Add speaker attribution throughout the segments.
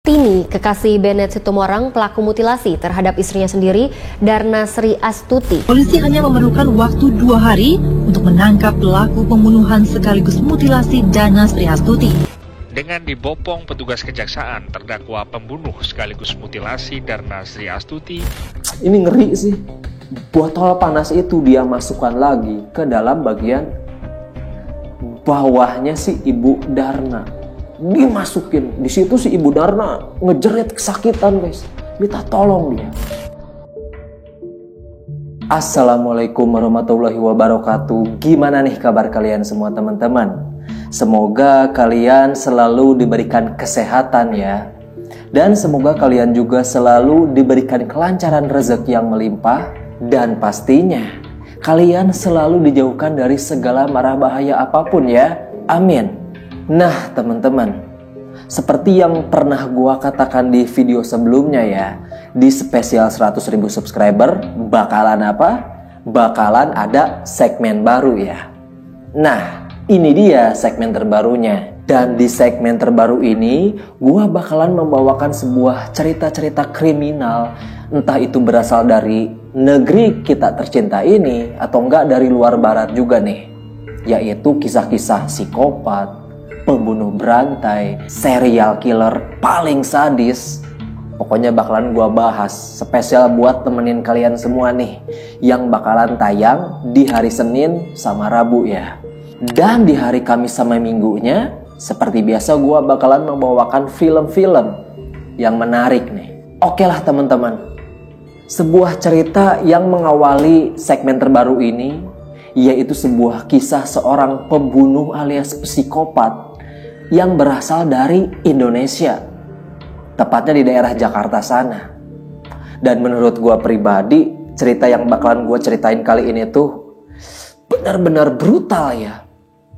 Speaker 1: Tini, kekasih Bennett Situmorang, pelaku mutilasi terhadap istrinya sendiri, Darna Sri Astuti.
Speaker 2: Polisi hanya memerlukan waktu 2 hari untuk menangkap pelaku pembunuhan sekaligus mutilasi Darna Sri Astuti.
Speaker 3: Dengan dibopong petugas kejaksaan, terdakwa pembunuh sekaligus mutilasi Darna Sri Astuti.
Speaker 4: Ini ngeri sih. Botol panas itu dia masukkan lagi ke dalam bagian bawahnya si Ibu Darna. Dimasukin di situ si Ibu Darna ngejerit kesakitan, guys. Minta tolong dia. Assalamualaikum warahmatullahi wabarakatuh. Gimana nih kabar kalian semua teman-teman? Semoga kalian selalu diberikan kesehatan ya. Dan semoga kalian juga selalu diberikan kelancaran rezeki yang melimpah. Dan pastinya kalian selalu dijauhkan dari segala mara bahaya apapun ya. Amin. Nah teman-teman, seperti yang pernah gua katakan di video sebelumnya ya, di spesial 100.000 subscriber bakalan apa? Bakalan ada segmen baru ya. Nah, ini dia segmen terbarunya. Dan di segmen terbaru ini, gua bakalan membawakan sebuah cerita-cerita kriminal, entah itu berasal dari negeri kita tercinta ini atau enggak dari luar barat juga nih. Yaitu kisah-kisah psikopat, pembunuh berantai, serial killer paling sadis. Pokoknya bakalan gua bahas spesial buat temenin kalian semua nih, yang bakalan tayang di hari Senin sama Rabu ya. Dan di hari Kamis sama Minggunya, seperti biasa gua bakalan membawakan film-film yang menarik nih. Oke lah teman-teman, sebuah cerita yang mengawali segmen terbaru ini, yaitu sebuah kisah seorang pembunuh alias psikopat yang berasal dari Indonesia, tepatnya di daerah Jakarta sana. Dan menurut gue pribadi, cerita yang bakalan gue ceritain kali ini tuh benar-benar brutal ya,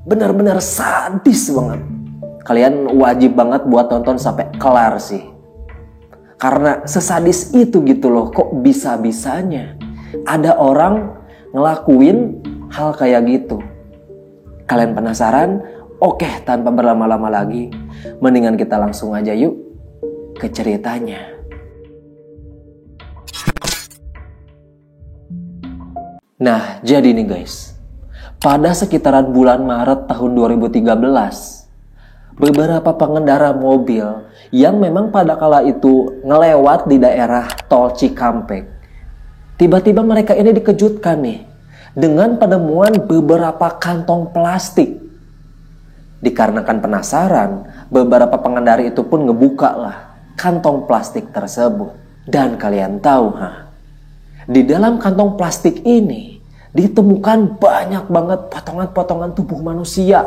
Speaker 4: benar-benar sadis banget. Kalian wajib banget buat tonton sampai kelar sih, karena sesadis itu gitu loh. Kok bisa-bisanya ada orang ngelakuin hal kayak gitu? Kalian penasaran? Oke, tanpa berlama-lama lagi, mendingan kita langsung aja yuk ke ceritanya. Nah, jadi nih guys, pada sekitaran bulan Maret tahun 2013, beberapa pengendara mobil yang memang pada kala itu ngelewat di daerah Tol Cikampek, tiba-tiba mereka ini dikejutkan nih dengan penemuan beberapa kantong plastik. Dikarenakan penasaran, beberapa pengendara itu pun ngebuka lah kantong plastik tersebut. Dan kalian tahu, di dalam kantong plastik ini ditemukan banyak banget potongan-potongan tubuh manusia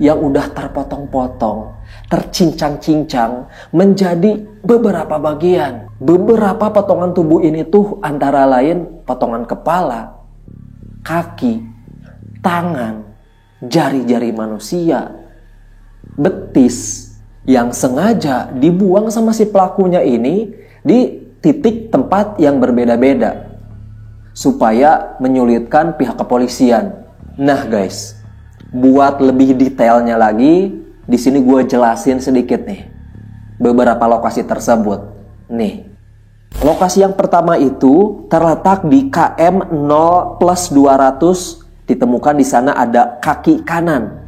Speaker 4: yang udah terpotong-potong, tercincang-cincang menjadi beberapa bagian. Beberapa potongan tubuh ini tuh antara lain potongan kepala, kaki, tangan, jari-jari manusia, betis, yang sengaja dibuang sama si pelakunya ini di titik tempat yang berbeda-beda supaya menyulitkan pihak kepolisian. Nah guys, buat lebih detailnya lagi, di sini gue jelasin sedikit nih beberapa lokasi tersebut. Nih, lokasi yang pertama itu terletak di KM 0+200. Ditemukan di sana ada kaki kanan.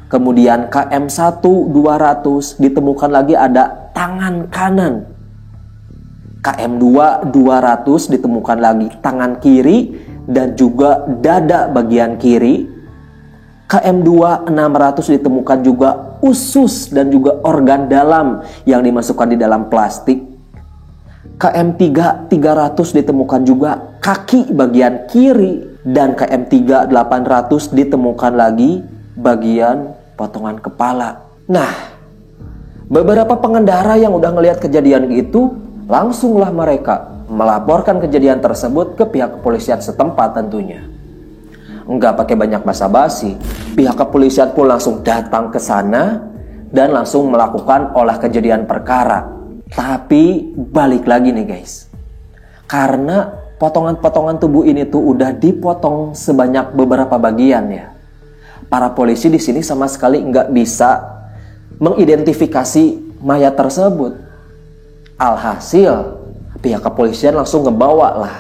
Speaker 4: Kemudian KM 1-200 ditemukan lagi ada tangan kanan. KM 2-200 ditemukan lagi tangan kiri dan juga dada bagian kiri. KM 2-600 ditemukan juga usus dan juga organ dalam yang dimasukkan di dalam plastik. KM 3-300 ditemukan juga kaki bagian kiri. Dan KM 3-800 ditemukan lagi bagian potongan kepala. Nah, beberapa pengendara yang udah ngelihat kejadian itu, langsunglah mereka melaporkan kejadian tersebut ke pihak kepolisian setempat tentunya. Enggak pakai banyak basa-basi, pihak kepolisian pun langsung datang ke sana dan langsung melakukan olah kejadian perkara. Tapi balik lagi nih guys, karena potongan-potongan tubuh ini tuh udah dipotong sebanyak beberapa bagian ya. Para polisi di sini sama sekali nggak bisa mengidentifikasi mayat tersebut. Alhasil, pihak kepolisian langsung ngebawa lah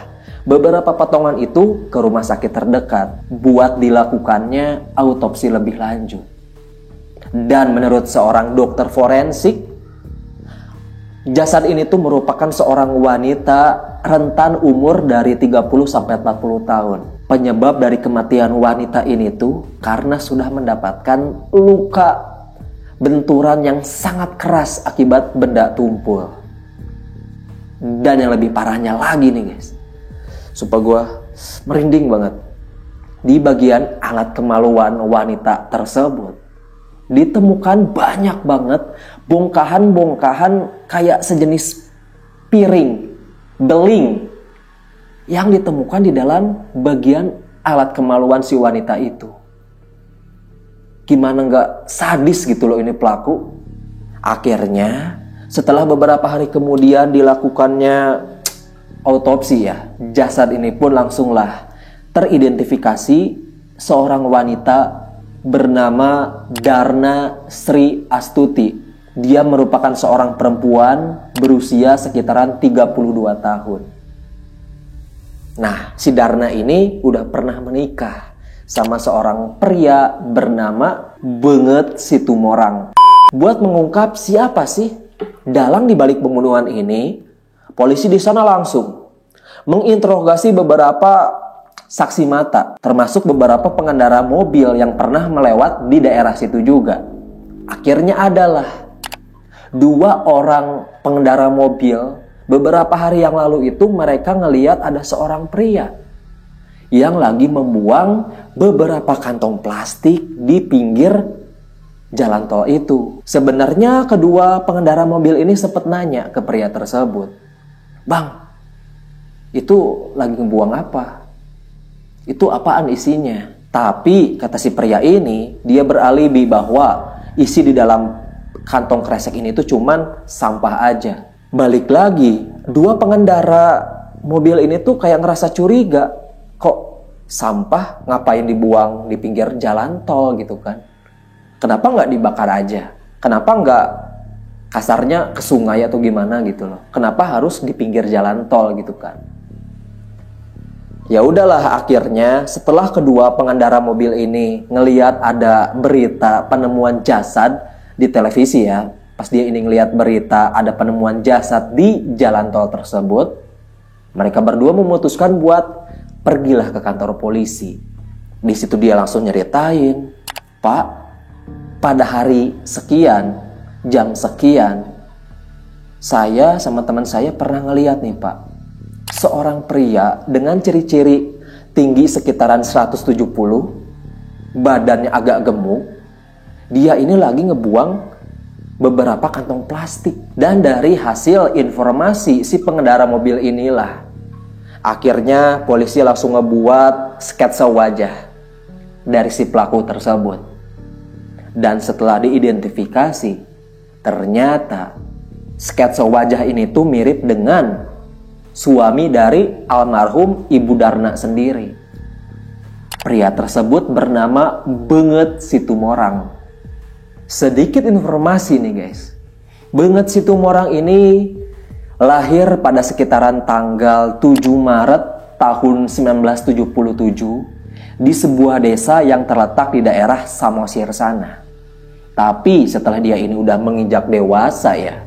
Speaker 4: beberapa potongan itu ke rumah sakit terdekat buat dilakukannya autopsi lebih lanjut. Dan menurut seorang dokter forensik, jasad ini tuh merupakan seorang wanita rentan umur dari 30 sampai 40 tahun. Penyebab dari kematian wanita ini tuh karena sudah mendapatkan luka benturan yang sangat keras akibat benda tumpul. Dan yang lebih parahnya lagi nih guys, sumpah gue merinding banget. Di bagian alat kemaluan wanita tersebut ditemukan banyak banget bongkahan-bongkahan kayak sejenis piring, beling yang ditemukan di dalam bagian alat kemaluan si wanita itu. Gimana nggak sadis gitu loh ini pelaku. Akhirnya setelah beberapa hari kemudian dilakukannya autopsi ya, jasad ini pun langsunglah teridentifikasi seorang wanita bernama Darna Sri Astuti. Dia merupakan seorang perempuan berusia sekitaran 32 tahun. Nah, si Darna ini udah pernah menikah sama seorang pria bernama Beungeut Situmorang. Buat mengungkap siapa sih dalang dibalik pembunuhan ini, polisi di sana langsung menginterogasi beberapa saksi mata, termasuk beberapa pengendara mobil yang pernah melewat di daerah situ juga. Akhirnya adalah 2 orang pengendara mobil beberapa hari yang lalu itu mereka ngelihat ada seorang pria yang lagi membuang beberapa kantong plastik di pinggir jalan tol itu. Sebenarnya kedua pengendara mobil ini sempat nanya ke pria tersebut, "Bang, itu lagi ngebuang apa? Itu apaan isinya?" Tapi kata si pria ini, dia beralibi bahwa isi di dalam kantong kresek ini tuh cuman sampah aja. Balik lagi, 2 pengendara mobil ini tuh kayak ngerasa curiga, kok sampah ngapain dibuang di pinggir jalan tol gitu kan? Kenapa nggak dibakar aja? Kenapa nggak kasarnya ke sungai atau gimana gitu loh? Kenapa harus di pinggir jalan tol gitu kan? Ya udahlah, akhirnya setelah kedua pengendara mobil ini ngelihat ada berita penemuan jasad di televisi ya, pas dia ini ngelihat berita ada penemuan jasad di jalan tol tersebut, mereka berdua memutuskan buat pergilah ke kantor polisi. Di situ dia langsung nyeritain, "Pak, pada hari sekian, jam sekian, saya sama teman saya pernah ngeliat nih Pak, seorang pria dengan ciri-ciri tinggi sekitaran 170, badannya agak gemuk. Dia ini lagi ngebuang beberapa kantong plastik." Dan dari hasil informasi si pengendara mobil inilah, akhirnya polisi langsung ngebuat sketsa wajah dari si pelaku tersebut. Dan setelah diidentifikasi, ternyata sketsa wajah ini tuh mirip dengan suami dari almarhum Ibu Darna sendiri. Pria tersebut bernama Beungeut Situmorang. Sedikit informasi nih guys. Beungeut Situmorang ini lahir pada sekitaran tanggal 7 Maret tahun 1977 di sebuah desa yang terletak di daerah Samosir sana. Tapi setelah dia ini udah menginjak dewasa ya,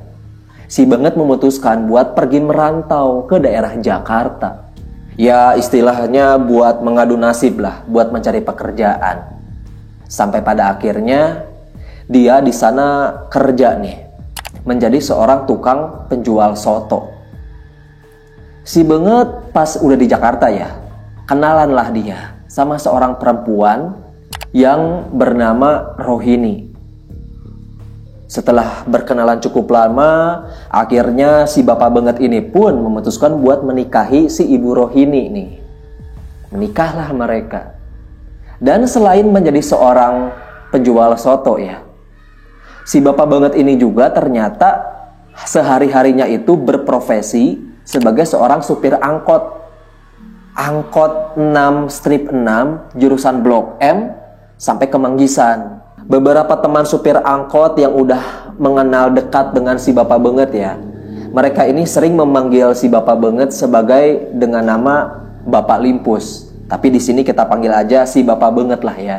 Speaker 4: si Beungeut memutuskan buat pergi merantau ke daerah Jakarta. Ya istilahnya buat mengadu nasib lah, buat mencari pekerjaan. Sampai pada akhirnya dia di sana kerja nih, menjadi seorang tukang penjual soto. Si Beungeut pas udah di Jakarta ya, kenalanlah dia sama seorang perempuan yang bernama Rohini. Setelah berkenalan cukup lama, akhirnya si Bapak Beungeut ini pun memutuskan buat menikahi si Ibu Rohini nih. Menikahlah mereka. Dan selain menjadi seorang penjual soto ya, si Bapak Beungeut ini juga ternyata sehari-harinya itu berprofesi sebagai seorang supir angkot. Angkot 6 strip 6 jurusan Blok M sampai ke Manggisan. Beberapa teman supir angkot yang udah mengenal dekat dengan si Bapak Benget ya, mereka ini sering memanggil si Bapak Benget sebagai dengan nama Bapak Limpus. Tapi di sini kita panggil aja si Bapak Benget lah ya,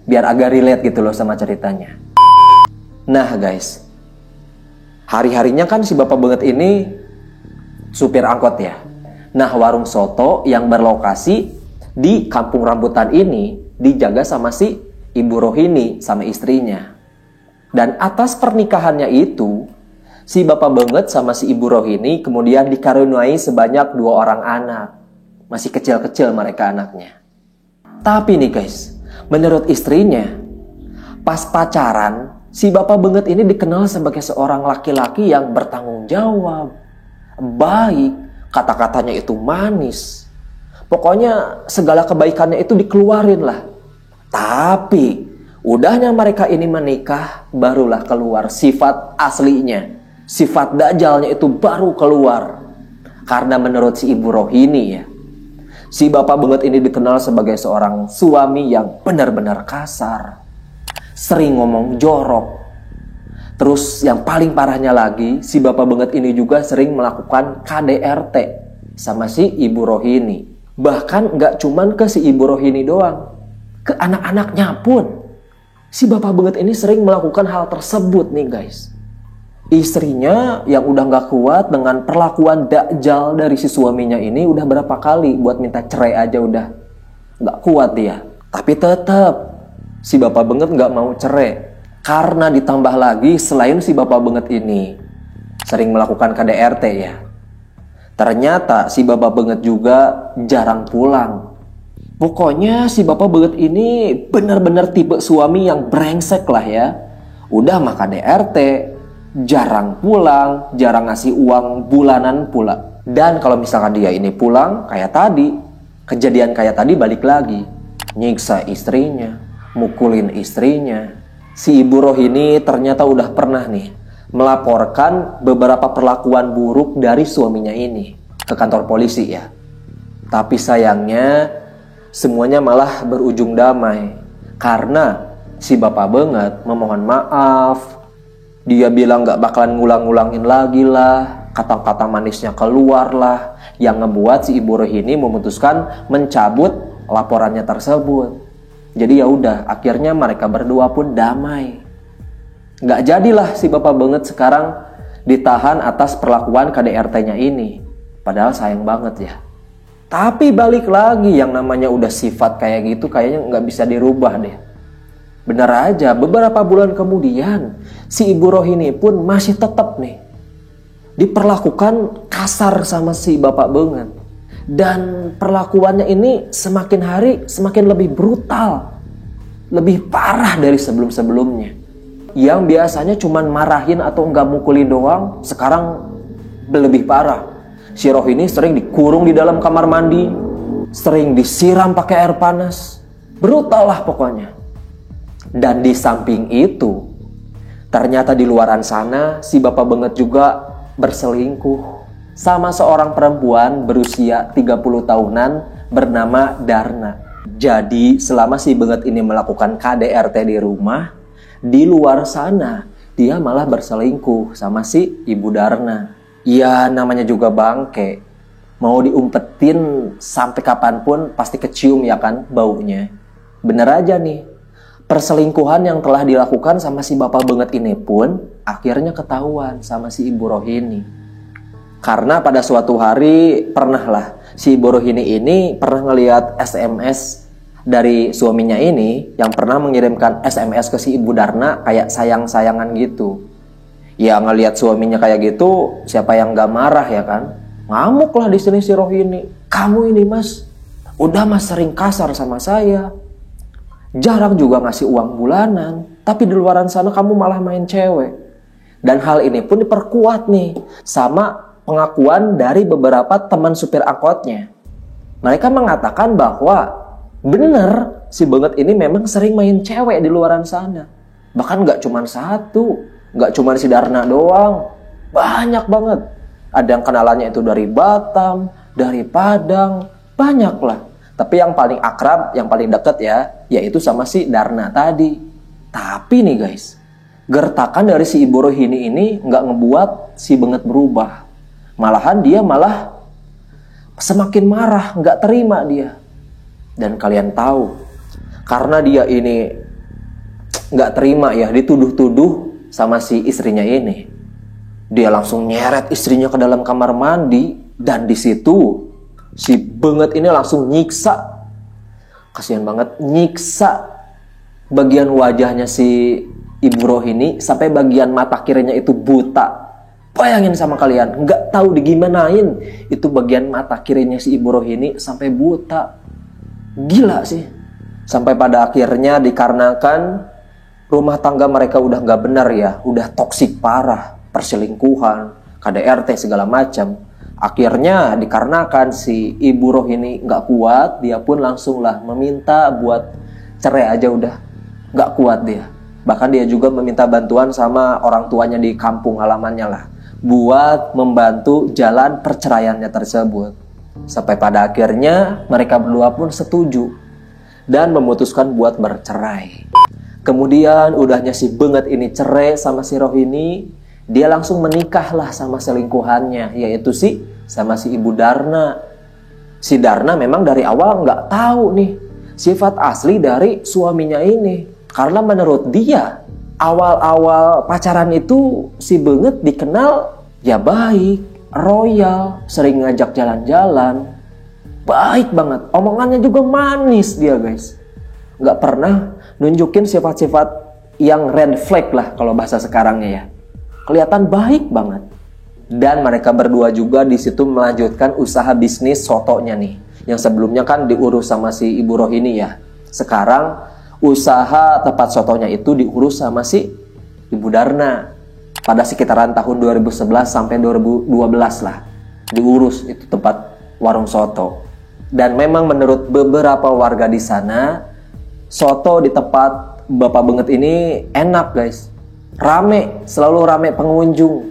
Speaker 4: biar agak relate gitu loh sama ceritanya. Nah guys, hari-harinya kan si Bapak Benget ini supir angkot ya. Nah, warung soto yang berlokasi di Kampung Rambutan ini dijaga sama si Ibu Rohini sama istrinya. Dan atas pernikahannya itu, si Bapak Benget sama si Ibu Rohini kemudian dikaruniai sebanyak 2 orang anak. Masih kecil-kecil mereka anaknya. Tapi nih guys, menurut istrinya, pas pacaran, si Bapak Benget ini dikenal sebagai seorang laki-laki yang bertanggung jawab, baik, kata-katanya itu manis. Pokoknya segala kebaikannya itu dikeluarin lah. Tapi udahnya mereka ini menikah, barulah keluar sifat aslinya. Sifat dajalnya itu baru keluar. Karena menurut si Ibu Rohini ya, si Bapak Benget ini dikenal sebagai seorang suami yang benar-benar kasar, sering ngomong jorok. Terus yang paling parahnya lagi, si Bapak Benget ini juga sering melakukan KDRT sama si Ibu Rohini. Bahkan nggak cuman ke si Ibu Rohini doang, ke anak-anaknya pun si Bapak Benget ini sering melakukan hal tersebut nih guys. Istrinya yang udah nggak kuat dengan perlakuan dakjal dari si suaminya ini udah berapa kali buat minta cerai aja udah nggak kuat dia. Tapi tetap si Bapak Benget nggak mau cerai. Karena ditambah lagi selain si Bapak Benget ini sering melakukan KDRT ya, ternyata si Bapak Benget juga jarang pulang. Pokoknya si Bapak Benget ini benar-benar tipe suami yang brengsek lah ya. Udah mah KDRT, jarang pulang, jarang ngasih uang bulanan pula. Dan kalau misalkan dia ini pulang kayak tadi, kejadian kayak tadi balik lagi, nyiksa istrinya, mukulin istrinya. Si Ibu Rohini ternyata udah pernah nih melaporkan beberapa perlakuan buruk dari suaminya ini ke kantor polisi ya. Tapi sayangnya semuanya malah berujung damai. Karena si Bapak Benget memohon maaf. Dia bilang gak bakalan ngulang-ngulangin lagi lah. Kata-kata manisnya keluar lah, yang ngebuat si Ibu Rohini memutuskan mencabut laporannya tersebut. Jadi ya udah, akhirnya mereka berdua pun damai. Gak jadilah si Bapak Benget sekarang ditahan atas perlakuan KDRT-nya ini. Padahal sayang banget ya. Tapi balik lagi, yang namanya udah sifat kayak gitu kayaknya gak bisa dirubah deh. Bener aja, beberapa bulan kemudian si Ibu Rohini pun masih tetap nih diperlakukan kasar sama si Bapak Benget. Dan perlakuannya ini semakin hari semakin lebih brutal, lebih parah dari sebelum-sebelumnya. Yang biasanya cuman marahin atau nggak mukulin doang, sekarang lebih parah. Si Rohini sering dikurung di dalam kamar mandi, sering disiram pakai air panas, brutal lah pokoknya. Dan di samping itu, ternyata di luaran sana si Bapak Benget juga berselingkuh sama seorang perempuan berusia 30 tahunan bernama Darna. Jadi selama si Benget ini melakukan KDRT di rumah, di luar sana dia malah berselingkuh sama si Ibu Darna. Ya namanya juga bangke, mau diumpetin sampai kapanpun pasti kecium ya kan baunya. Bener aja nih, perselingkuhan yang telah dilakukan sama si Bapak Benget ini pun akhirnya ketahuan sama si Ibu Rohini. Karena pada suatu hari pernah lah si Ibu Rohini ini pernah ngelihat SMS dari suaminya ini yang pernah mengirimkan SMS ke si Ibu Darna kayak sayang-sayangan gitu. Ya ngelihat suaminya kayak gitu, siapa yang gak marah ya kan? Ngamuk lah di sini si Rohini. Kamu ini mas, udah mas sering kasar sama saya, jarang juga ngasih uang bulanan, tapi di luaran sana kamu malah main cewek. Dan hal ini pun diperkuat nih sama pengakuan dari beberapa teman supir angkotnya. Mereka mengatakan bahwa bener si Benget ini memang sering main cewek di luaran sana. Bahkan gak cuma satu, gak cuma si Darna doang, banyak banget. Ada yang kenalannya itu dari Batam, dari Padang, banyak lah. Tapi yang paling akrab, yang paling deket ya, yaitu sama si Darna tadi. Tapi nih guys, gertakan dari si Ibu Rohini ini nggak ngebuat si Benget berubah. Malahan dia malah semakin marah, nggak terima dia. Dan kalian tahu, karena dia ini nggak terima ya, dituduh-tuduh sama si istrinya ini. Dia langsung nyeret istrinya ke dalam kamar mandi, dan di situ si Benget ini langsung nyiksa. Kasihan banget, nyiksa bagian wajahnya si Ibu Rohini sampai bagian mata kirinya itu buta. Bayangin sama kalian, nggak tahu digimanain itu bagian mata kirinya si Ibu Rohini sampai buta. Gila sih. Sampai pada akhirnya dikarenakan rumah tangga mereka udah nggak benar ya, udah toksik parah, perselingkuhan, KDRT segala macam. Akhirnya dikarenakan si Ibu Rohini nggak kuat, dia pun langsung lah meminta buat cerai aja udah. Nggak kuat dia. Bahkan dia juga meminta bantuan sama orang tuanya di kampung halamannya lah, buat membantu jalan perceraiannya tersebut. Sampai pada akhirnya mereka berdua pun setuju dan memutuskan buat bercerai. Kemudian udahnya si Benget ini cerai sama si Rohini, dia langsung menikahlah sama selingkuhannya, yaitu sama si Ibu Darna. Si Darna memang dari awal nggak tahu nih sifat asli dari suaminya ini. Karena menurut dia, awal-awal pacaran itu si Benget dikenal ya baik, royal, sering ngajak jalan-jalan. Baik banget, omongannya juga manis dia guys. Nggak pernah nunjukin sifat-sifat yang red flag lah kalau bahasa sekarangnya ya. Kelihatan baik banget. Dan mereka berdua juga di situ melanjutkan usaha bisnis sotonya nih, yang sebelumnya kan diurus sama si Ibu Rohini ya. Sekarang usaha tempat sotonya itu diurus sama si Ibu Darna. Pada sekitaran tahun 2011 sampai 2012 lah diurus itu tempat warung soto. Dan memang menurut beberapa warga di sana, soto di tempat Bapak Benget ini enak guys. Rame, selalu rame pengunjung.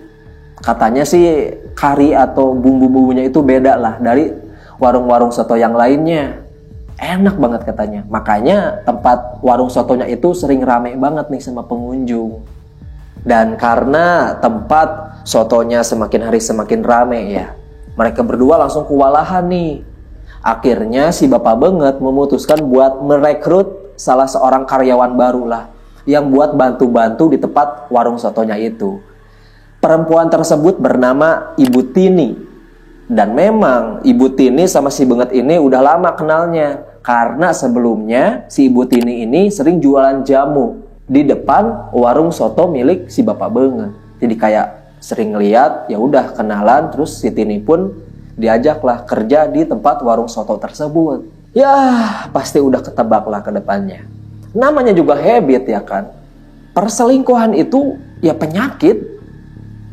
Speaker 4: Katanya sih kari atau bumbu-bumbunya itu beda lah dari warung-warung soto yang lainnya. Enak banget katanya. Makanya tempat warung sotonya itu sering rame banget nih sama pengunjung. Dan karena tempat sotonya semakin hari semakin rame ya, mereka berdua langsung kewalahan nih. Akhirnya si Bapak Benget memutuskan buat merekrut salah seorang karyawan baru lah, yang buat bantu-bantu di tempat warung sotonya itu. Perempuan tersebut bernama Ibu Tini. Dan memang Ibu Tini sama si Benget ini udah lama kenalnya. Karena sebelumnya si Ibu Tini ini sering jualan jamu di depan warung soto milik si Bapak Benget. Jadi kayak sering ngeliat, ya udah kenalan, terus si Tini pun diajaklah kerja di tempat warung soto tersebut. Ya pasti udah ketebak lah ke depannya. Namanya juga habit ya kan. Perselingkuhan itu ya penyakit.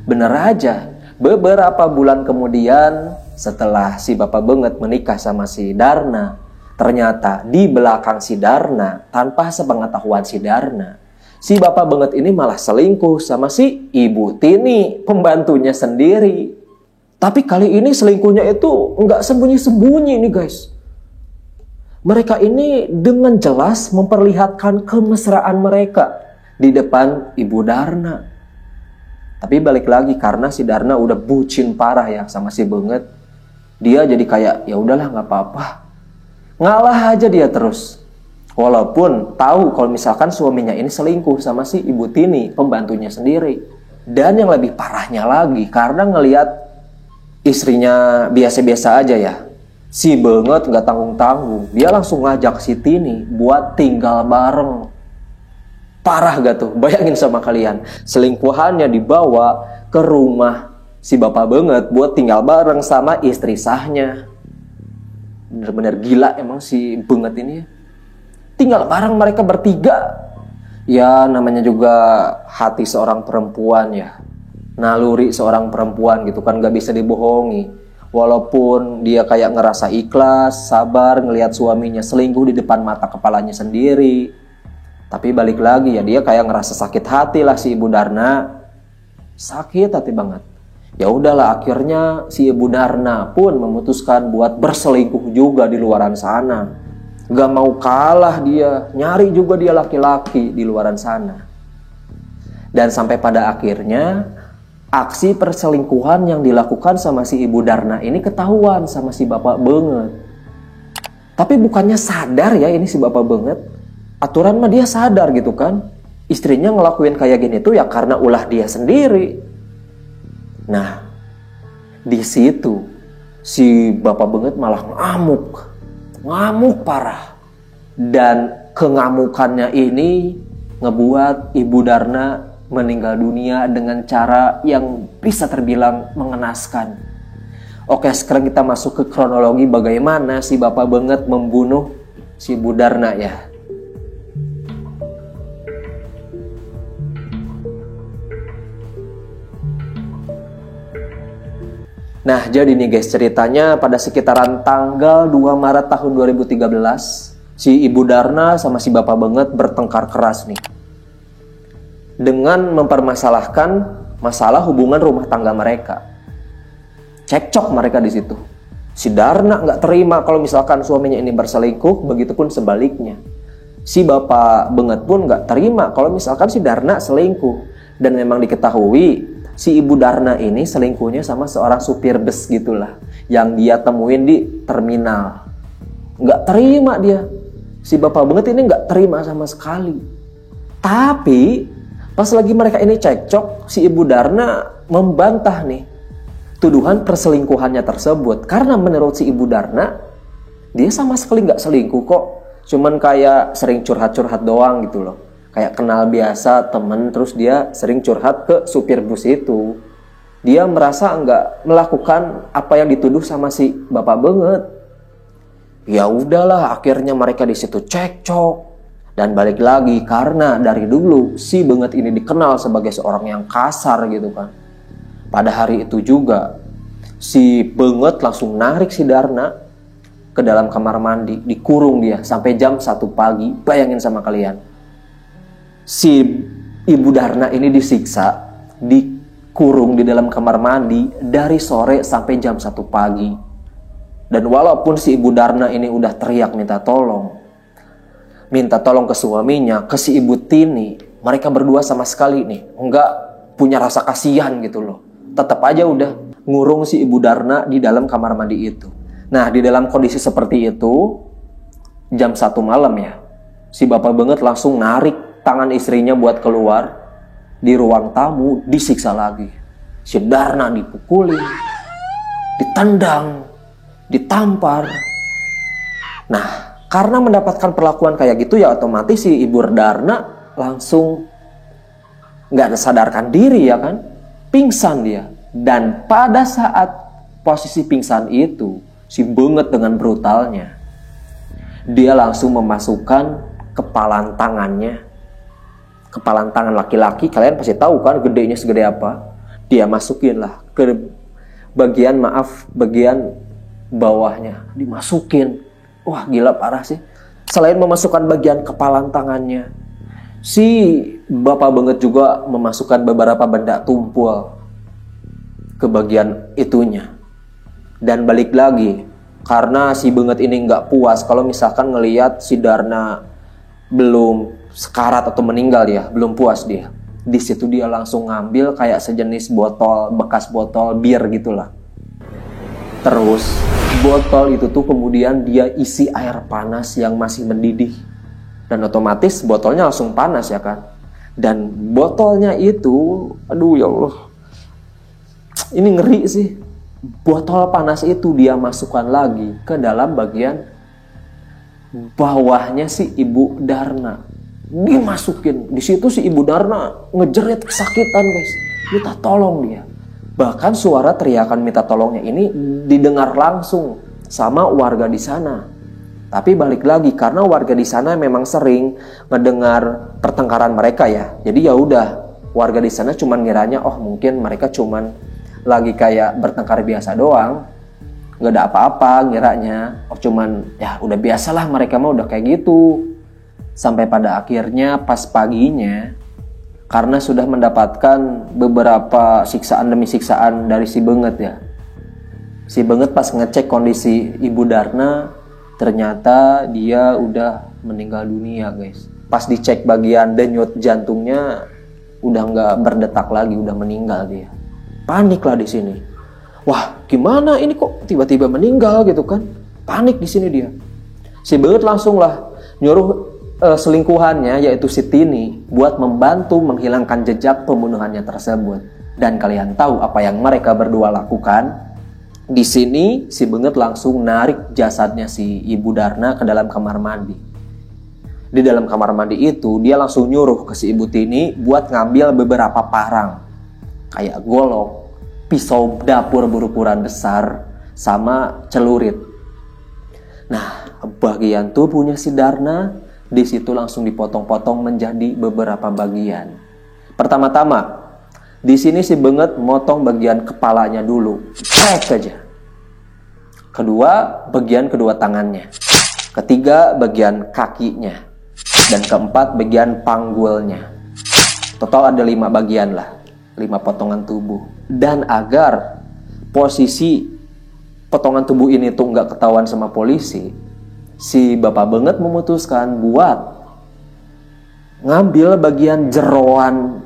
Speaker 4: Bener aja, beberapa bulan kemudian setelah si Bapak Benget menikah sama si Darna, ternyata di belakang si Darna, tanpa sepengetahuan si Darna, si Bapak Benget ini malah selingkuh sama si Ibu Tini, pembantunya sendiri. Tapi kali ini selingkuhnya itu nggak sembunyi-sembunyi nih guys. Mereka ini dengan jelas memperlihatkan kemesraan mereka di depan Ibu Darna. Tapi balik lagi, karena si Darna udah bucin parah ya sama si Benget, dia jadi kayak ya udahlah nggak apa-apa, ngalah aja dia terus. Walaupun tahu kalau misalkan suaminya ini selingkuh sama si Ibu Tini, pembantunya sendiri. Dan yang lebih parahnya lagi, karena ngelihat istrinya biasa-biasa aja ya, si Benget nggak tanggung-tanggung, dia langsung ngajak si Tini buat tinggal bareng. Parah gak tuh? Bayangin sama kalian, selingkuhannya dibawa ke rumah si Bapak Benget buat tinggal bareng sama istri sahnya. Bener-bener gila emang si Benget ini ya. Tinggal bareng mereka bertiga. Ya namanya juga hati seorang perempuan ya, naluri seorang perempuan gitu kan, gak bisa dibohongi. Walaupun dia kayak ngerasa ikhlas, sabar ngelihat suaminya selingkuh di depan mata kepalanya sendiri, tapi balik lagi ya, dia kayak ngerasa sakit hati lah si Ibu Darna. Sakit hati banget. Ya udahlah, akhirnya si Ibu Darna pun memutuskan buat berselingkuh juga di luaran sana. Gak mau kalah dia, nyari juga dia laki-laki di luaran sana. Dan sampai pada akhirnya aksi perselingkuhan yang dilakukan sama si Ibu Darna ini ketahuan sama si Bapak Banget. Tapi bukannya sadar ya ini si Bapak Banget. Aturan mah dia sadar gitu kan. Istrinya ngelakuin kayak gini tuh ya karena ulah dia sendiri. Nah, di situ si Bapak Banget malah ngamuk parah. Dan kengamukannya ini ngebuat Ibu Darna meninggal dunia dengan cara yang bisa terbilang mengenaskan. Oke, sekarang kita masuk ke kronologi bagaimana si Bapak Banget membunuh si Ibu Darna ya. Nah, jadi nih guys, ceritanya pada sekitaran tanggal 2 Maret tahun 2013, si Ibu Darna sama si Bapak Banget bertengkar keras nih. Dengan mempermasalahkan masalah hubungan rumah tangga mereka. Cekcok mereka di situ. Si Darna nggak terima kalau misalkan suaminya ini berselingkuh, begitupun sebaliknya. Si Bapak Banget pun nggak terima kalau misalkan si Darna selingkuh. Dan memang diketahui si Ibu Darna ini selingkuhnya sama seorang supir bus gitulah, yang dia temuin di terminal. Nggak terima dia. Si Bapak Banget ini nggak terima sama sekali. Tapi pas lagi mereka ini cekcok, si Ibu Darna membantah nih tuduhan perselingkuhannya tersebut. Karena menurut si Ibu Darna, dia sama sekali nggak selingkuh kok. Cuman kayak sering curhat-curhat doang gitu loh. Kayak kenal biasa, temen, terus dia sering curhat ke supir bus itu. Dia merasa nggak melakukan apa yang dituduh sama si Bapak Banget. Ya udahlah, akhirnya mereka di situ cekcok. Dan balik lagi, karena dari dulu si Banget ini dikenal sebagai seorang yang kasar gitu kan. Pada hari itu juga si Banget langsung narik si Darna ke dalam kamar mandi, dikurung dia sampai jam 1 pagi. Bayangin sama kalian. Si Ibu Darna ini disiksa, dikurung di dalam kamar mandi dari sore sampai jam 1 pagi. Dan walaupun si Ibu Darna ini udah teriak minta tolong ke suaminya, ke si Ibu Tini, mereka berdua sama sekali nih nggak punya rasa kasihan gitu loh. Tetap aja udah ngurung si Ibu Darna di dalam kamar mandi itu. Nah, di dalam kondisi seperti itu, jam 1 malam ya, si Bapak Banget langsung narik tangan istrinya buat keluar. Di ruang tamu disiksa lagi. Si Darna dipukulin, ditendang, ditampar. Nah, karena mendapatkan perlakuan kayak gitu ya otomatis si Ibu Darna langsung nggak sadarkan diri ya kan. Pingsan dia. Dan pada saat posisi pingsan itu, si Banget dengan brutalnya, dia langsung memasukkan kepalan tangannya. Kepalan tangan laki-laki, kalian pasti tahu kan gedenya segede apa. Dia masukin lah ke bagian bawahnya. Dimasukin. Wah, gila parah sih. Selain memasukkan bagian kepalan tangannya, si Bapak Banget juga memasukkan beberapa benda tumpul ke bagian itunya. Dan balik lagi, karena si Banget ini nggak puas kalau misalkan ngelihat si Darna belum sekarat atau meninggal ya, belum puas dia. Di situ dia langsung ngambil kayak sejenis botol, bekas botol bir gitulah. Terus botol itu tuh kemudian dia isi air panas yang masih mendidih. Dan otomatis botolnya langsung panas ya kan. Dan botolnya itu, aduh ya Allah, ini ngeri sih. Botol panas itu dia masukkan lagi ke dalam bagian bawahnya si Ibu Darna. Dimasukin. Di situ si Ibu Darna ngejerit kesakitan guys. Minta tolong dia. Bahkan suara teriakan minta tolongnya ini didengar langsung sama warga di sana. Tapi balik lagi, karena warga di sana memang sering mendengar pertengkaran mereka ya. Jadi ya udah, warga di sana cuman ngiranya oh mungkin mereka cuman lagi kayak bertengkar biasa doang. Nggak ada apa-apa ngiranya. Oh cuman ya udah biasalah, mereka mah udah kayak gitu. Sampai pada akhirnya pas paginya, karena sudah mendapatkan beberapa siksaan demi siksaan dari si Banget ya. Si Banget pas ngecek kondisi Ibu Darna, Ternyata dia udah meninggal dunia, guys. Pas dicek bagian denyut jantungnya udah nggak berdetak lagi, udah meninggal dia. Panik lah di sini. Wah, gimana ini kok tiba-tiba meninggal gitu kan? Panik di sini dia. Si Beut langsung lah nyuruh selingkuhannya yaitu si Tini buat membantu menghilangkan jejak pembunuhannya tersebut. Dan kalian tahu apa yang mereka berdua lakukan? Di sini si Beungeut langsung narik jasadnya si Ibu Darna ke dalam kamar mandi. Di dalam kamar mandi itu dia langsung nyuruh ke si Ibu Tini buat ngambil beberapa parang kayak golok, pisau dapur berukuran besar, sama celurit. Nah, bagian tubuhnya si Darna di situ langsung dipotong-potong menjadi beberapa bagian. Pertama-tama, di sini si Beungeut motong bagian kepalanya dulu, cek aja. Kedua, bagian kedua tangannya. Ketiga, bagian kakinya. Dan keempat, bagian panggulnya. Total ada 5 bagian lah, 5 potongan tubuh. Dan agar posisi potongan tubuh ini tuh nggak ketahuan sama polisi, si Bapak Beungeut memutuskan buat ngambil bagian jeroan,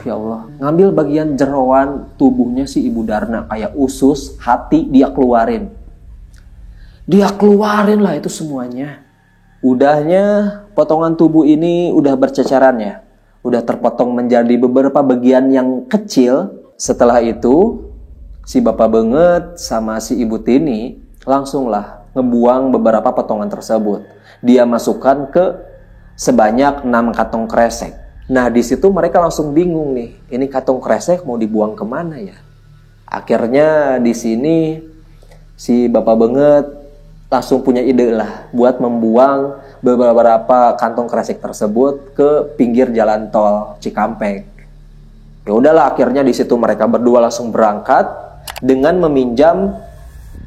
Speaker 4: ya Allah, ngambil bagian jeroan tubuhnya si Ibu Darna, kayak usus, hati, dia keluarin lah itu semuanya. Udahnya potongan tubuh ini udah berceceran ya, udah terpotong menjadi beberapa bagian yang kecil. Setelah itu si Bapak Beungeut sama si Ibu Tini langsung lah ngebuang beberapa potongan tersebut. Dia masukkan ke sebanyak 6 kantong kresek. Nah, di situ mereka langsung bingung nih, ini kantong kresek mau dibuang kemana ya? Akhirnya di sini si Bapak Beungeut langsung punya ide lah buat membuang beberapa kantong kresek tersebut ke pinggir jalan tol Cikampek. Ya udahlah, akhirnya di situ mereka berdua langsung berangkat dengan meminjam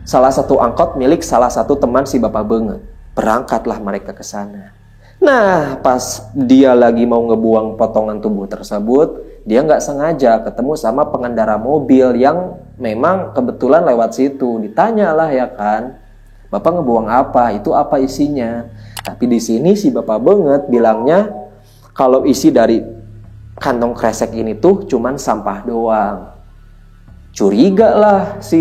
Speaker 4: salah satu angkot milik salah satu teman si Bapak Beungeut. Berangkatlah mereka ke sana. Nah, pas dia lagi mau ngebuang potongan tubuh tersebut, dia nggak sengaja ketemu sama pengendara mobil yang memang kebetulan lewat situ. Ditanyalah ya kan, Bapak ngebuang apa? Itu apa isinya? Tapi di sini si Bapak Beungeut bilangnya kalau isi dari kantong kresek ini tuh cuman sampah doang. Curiga lah si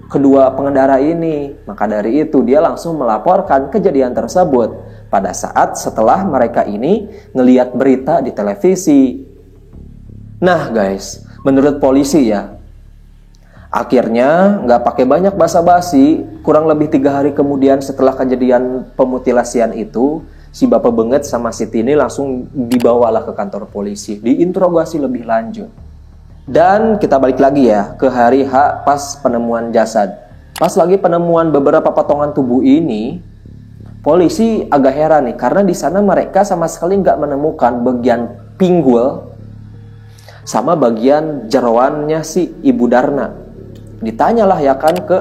Speaker 4: kedua pengendara ini. Maka dari itu dia langsung melaporkan kejadian tersebut pada saat setelah mereka ini ngelihat berita di televisi. Nah guys, menurut polisi ya, akhirnya nggak pakai banyak basa-basi, kurang lebih 3 hari kemudian setelah kejadian pemutilasian itu, si Bapak Beungeut sama si Tini langsung dibawalah ke kantor polisi, diinterogasi lebih lanjut. Dan kita balik lagi ya ke hari H pas penemuan jasad. Pas lagi penemuan beberapa potongan tubuh ini, polisi agak heran nih, karena di sana mereka sama sekali nggak menemukan bagian pinggul sama bagian jeroannya si Ibu Darna. Ditanyalah ya kan ke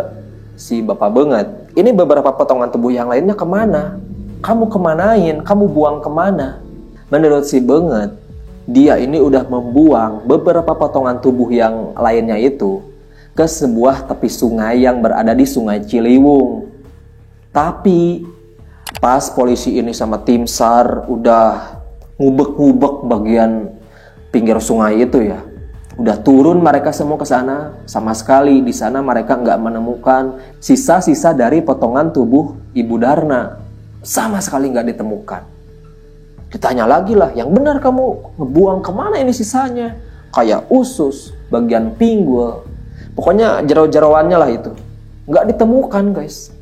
Speaker 4: si Bapak Beungeut, ini beberapa potongan tubuh yang lainnya kemana? Kamu kemanain? Kamu buang kemana? Menurut si Beungeut, dia ini udah membuang beberapa potongan tubuh yang lainnya itu ke sebuah tepi sungai yang berada di Sungai Ciliwung. Tapi pas polisi ini sama tim SAR udah ngubek-ngubek bagian pinggir sungai itu ya, udah turun mereka semua ke sana, sama sekali di sana mereka nggak menemukan sisa-sisa dari potongan tubuh Ibu Darna, sama sekali nggak ditemukan. Ditanya lagi lah, yang benar kamu ngebuang kemana ini sisanya? Kayak usus, bagian pinggul, pokoknya jero-jeroannya lah itu, nggak ditemukan guys.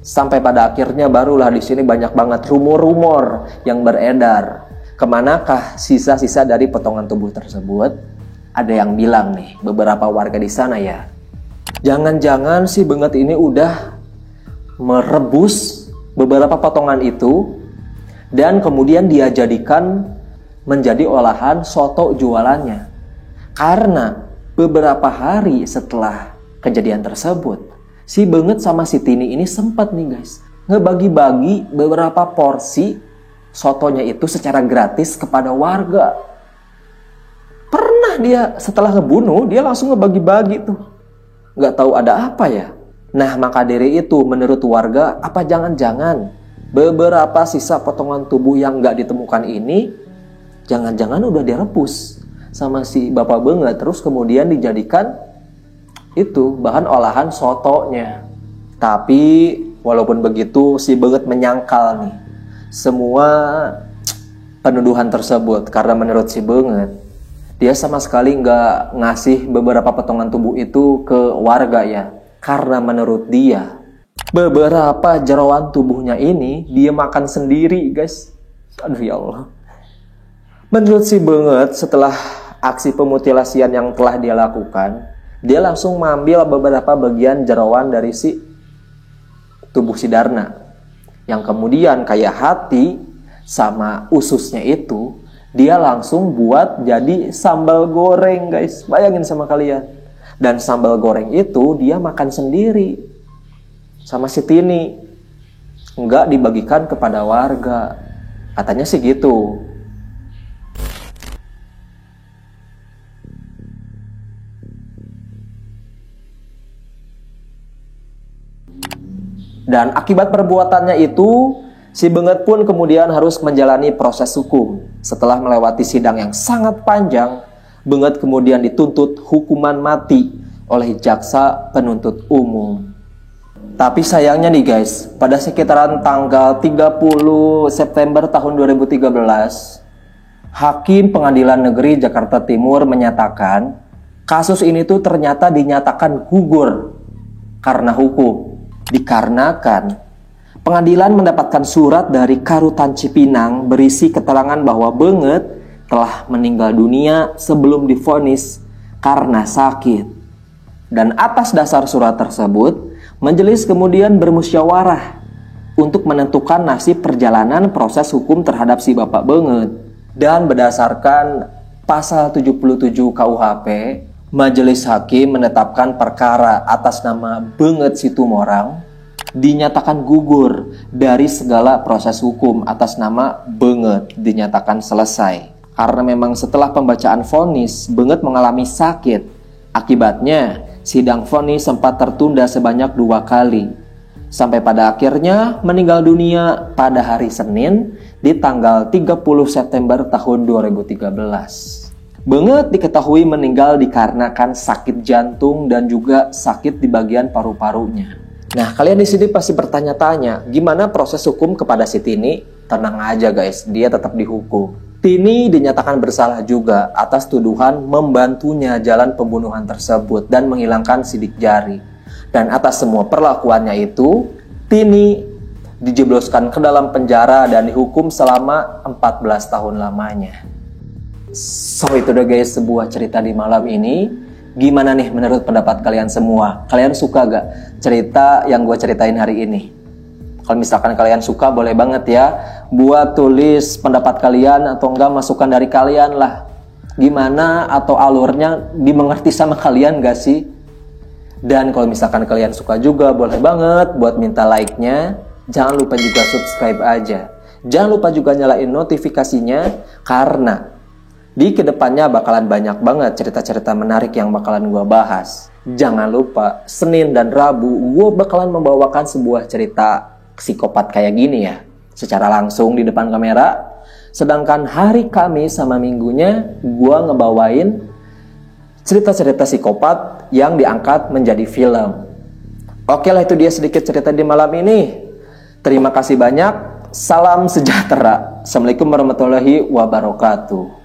Speaker 4: Sampai pada akhirnya barulah di sini banyak banget rumor-rumor yang beredar. Kemanakah sisa-sisa dari potongan tubuh tersebut? Ada yang bilang nih, beberapa warga di sana ya, jangan-jangan si Beungeut ini udah merebus beberapa potongan itu dan kemudian dia jadikan menjadi olahan soto jualannya. Karena beberapa hari setelah kejadian tersebut, si Beungeut sama si Tini ini sempat nih guys ngebagi-bagi beberapa porsi sotonya itu secara gratis kepada warga. Pernah dia setelah ngebunuh, dia langsung ngebagi-bagi tuh. Nggak tahu ada apa ya. Nah, maka dari itu menurut warga, apa jangan-jangan beberapa sisa potongan tubuh yang nggak ditemukan ini jangan-jangan udah direbus sama si Bapak Beungeut, terus kemudian dijadikan itu bahan olahan sotonya. Tapi walaupun begitu, si Beungeut menyangkal nih semua penuduhan tersebut, karena menurut si Beungeut, dia sama sekali nggak ngasih beberapa potongan tubuh itu ke warga ya, karena menurut dia beberapa jeroan tubuhnya ini dia makan sendiri, guys. Aduh ya Allah. Menurut si Beungeut, setelah aksi pemutilasian yang telah dia lakukan, dia langsung mengambil beberapa bagian jeroan dari si tubuh si Darna, yang kemudian kayak hati sama ususnya itu dia langsung buat jadi sambal goreng, guys. Bayangin sama kalian. Dan sambal goreng itu dia makan sendiri sama si Tini, nggak dibagikan kepada warga, katanya sih gitu. Dan akibat perbuatannya itu, si Beungeut pun kemudian harus menjalani proses hukum. Setelah melewati sidang yang sangat panjang, Beungeut kemudian dituntut hukuman mati oleh jaksa penuntut umum. Tapi sayangnya nih guys, pada sekitaran tanggal 30 September tahun 2013, Hakim Pengadilan Negeri Jakarta Timur menyatakan kasus ini tuh ternyata dinyatakan gugur karena hukum. Dikarenakan pengadilan mendapatkan surat dari Karutan Cipinang berisi keterangan bahwa Beungeut telah meninggal dunia sebelum divonis karena sakit. Dan atas dasar surat tersebut, majelis kemudian bermusyawarah untuk menentukan nasib perjalanan proses hukum terhadap si Bapak Beungeut. Dan berdasarkan pasal 77 KUHP, Majelis Hakim menetapkan perkara atas nama Beungeut Situmorang dinyatakan gugur dari segala proses hukum atas nama Beungeut, dinyatakan selesai. Karena memang setelah pembacaan vonis, Beungeut mengalami sakit. Akibatnya, sidang vonis sempat tertunda sebanyak 2 kali. Sampai pada akhirnya meninggal dunia pada hari Senin di tanggal 30 September tahun 2013. Beungeut diketahui meninggal dikarenakan sakit jantung dan juga sakit di bagian paru-parunya. Nah, kalian di sini pasti bertanya-tanya, gimana proses hukum kepada si Tini? Tenang aja guys, dia tetap dihukum. Tini dinyatakan bersalah juga atas tuduhan membantunya jalan pembunuhan tersebut dan menghilangkan sidik jari. Dan atas semua perlakuannya itu, Tini dijebloskan ke dalam penjara dan dihukum selama 14 tahun lamanya. So itu udah guys, sebuah cerita di malam ini. Gimana nih menurut pendapat kalian semua? Kalian suka gak cerita yang gue ceritain hari ini? Kalau misalkan kalian suka, boleh banget ya buat tulis pendapat kalian atau enggak masukan dari kalian lah. Gimana atau alurnya dimengerti sama kalian gak sih? Dan kalau misalkan kalian suka juga, boleh banget buat minta like-nya. Jangan lupa juga subscribe aja. Jangan lupa juga nyalain notifikasinya, karena di kedepannya bakalan banyak banget cerita-cerita menarik yang bakalan gue bahas. Jangan lupa, Senin dan Rabu gue bakalan membawakan sebuah cerita psikopat kayak gini ya, secara langsung di depan kamera. Sedangkan hari Kamis sama Minggunya gue ngebawain cerita-cerita psikopat yang diangkat menjadi film. Oke lah, itu dia sedikit cerita di malam ini. Terima kasih banyak. Salam sejahtera. Assalamualaikum warahmatullahi wabarakatuh.